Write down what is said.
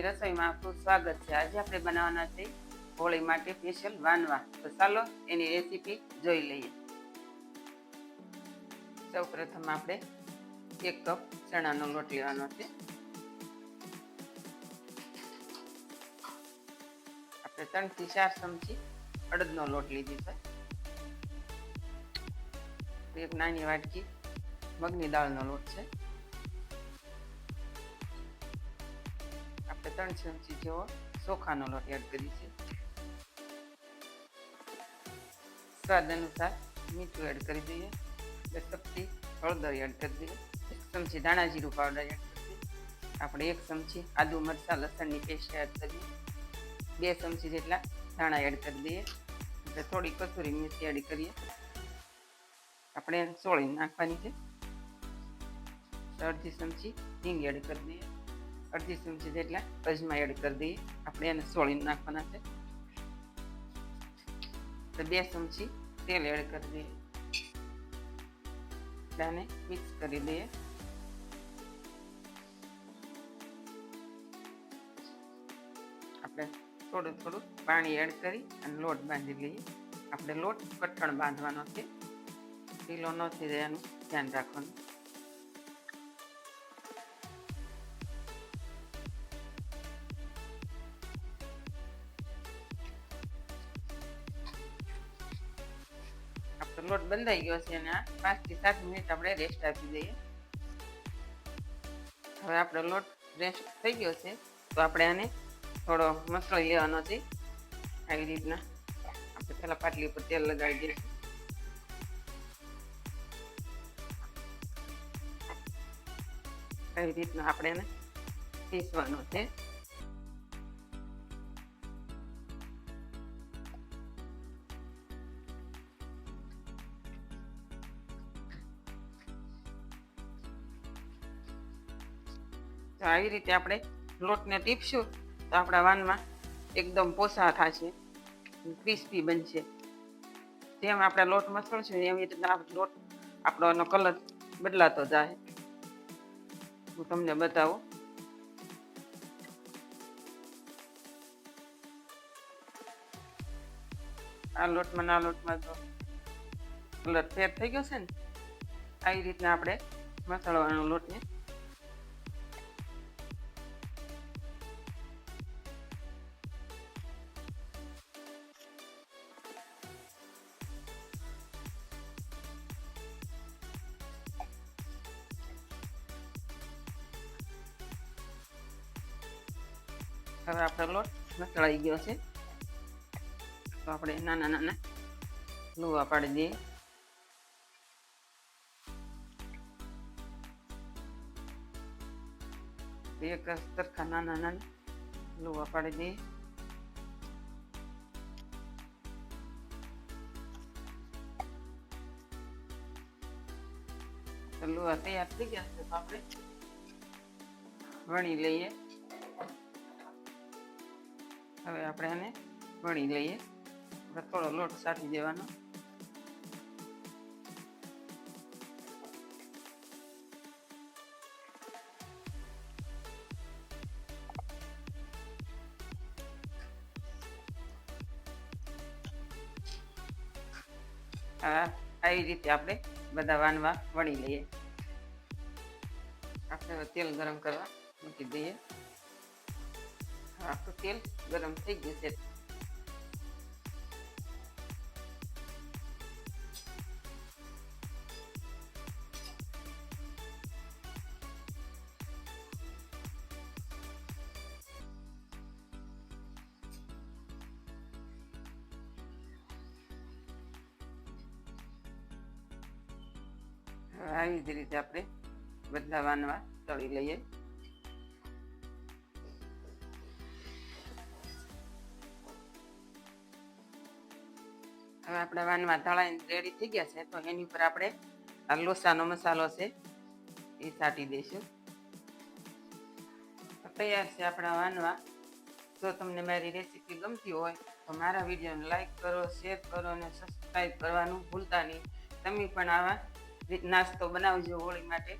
રસોઈમાં આપનું સ્વાગત છે। આજે આપણે બનાવવાના છે હોળી માટે સ્પેશિયલ વાનવા। તો ચાલો એની રેસીપી જોઈ લઈએ। સૌપ્રથમ આપણે 1 કપ ચણાનો લોટ લેવાનો છે। આપણે 3 થી 4 ચમચી અડદનો લોટ લીધી છે। એક નાની વાટકી મગની દાળનો લોટ છે। આપણે 3 ચમચી જેવો ચોખાનો લોટ એડ કરી છે। સ્વાદ અનુસાર મીઠું એડ કરી દઈએ। 2 ચમચી હળદર એડ કરી દઈએ। 1 ચમચી ધાણા જીરું પાવડર એડ કરી દઈએ। આપણે 1 ચમચી આદુ મરચાં લસણની પેસ્ટ એડ કરીએ। 2 ચમચી જેટલા ધાણા એડ કરી દઈએ। આપણે થોડી કસૂરી મેથી એડ કરીએ। આપણે સોળી નાખવાની છે। અડધી ચમચી હિંગ એડ કરી દઈએ। અડધી ચમચી જેટલા અજમા એડ કરી દઈએ। આપણે એને સોળીને નાખવાના છે। તો 2 ચમચી તેલ એડ કરી દઈએ। આને મિક્સ કરી દઈએ। આપણે થોડું થોડું પાણી એડ કરી અને લોટ બાંધી લઈએ। આપણે લોટ કઠણ બાંધવાનો છે, ઢીલો ન થઈ જાય એનું ધ્યાન રાખવાનું। આપણો લોટ બંધાઈ ગયો છે અને 5 થી 7 મિનિટ આપણે રેસ્ટ આપી દઈએ। હવે આપણો લોટ રેસ્ટ થઈ ગયો છે તો આપણે આને થોડો મસળી લેવાનો છે। આવી રીતના આપણે પહેલા પાટલી ઉપર તેલ લગાવી દઈશું। આવી રીતના આપણે એને પીસવાનો છે। તો આવી રીતે આપણે લોટને ટીપશું તો આપણા વાનમાં એકદમ પોસા થશે, ક્રિસ્પી બનશે। જેમ આપણે લોટ મસળશું એવી રીતના લોટ આપણો કલર બદલાતો જાય। હું તમને બતાવું। આ લોટમાં તો કલર ફેર થઈ ગયો છે ને। આવી રીતના આપણે મસળવાનો લોટને। હવે આપણો લોટ મસળાઈ ગયો છે તો આપણે નાના નાના લુવા પાડી દઈએ। એક સરખા નાના નાના લુવા પાડી દઈએ। તો લુવા તૈયાર થઈ ગયા છે તો આપણે વણી લઈએ। હવે આપણે આને વણી લઈએ। થોડો લોટ સાટી દેવાનો। આવી રીતે આપણે બધા વાનવા વણી લઈએ। આપણે હવે તેલ ગરમ કરવા મૂકી દઈએ। આપણું તેલ ગરમ થઈ ગયું છે। આવી જ રીતે આપણે બધા વાનવા તળી લઈએ। હવે આપણા વાનવા તળાઈને રેડી થઈ ગયા છે તો એની ઉપર આપણે આ લોસાનો મસાલો છે એ છાંટી દઈશું। તૈયાર છે આપણા વાનવા। જો તમને મારી રેસીપી ગમતી હોય તો મારા વિડીયોને લાઈક કરો, શેર કરો અને સબસ્ક્રાઈબ કરવાનું ભૂલતા નહીં। તમે પણ આવા નાસ્તો બનાવજો હોળી માટે।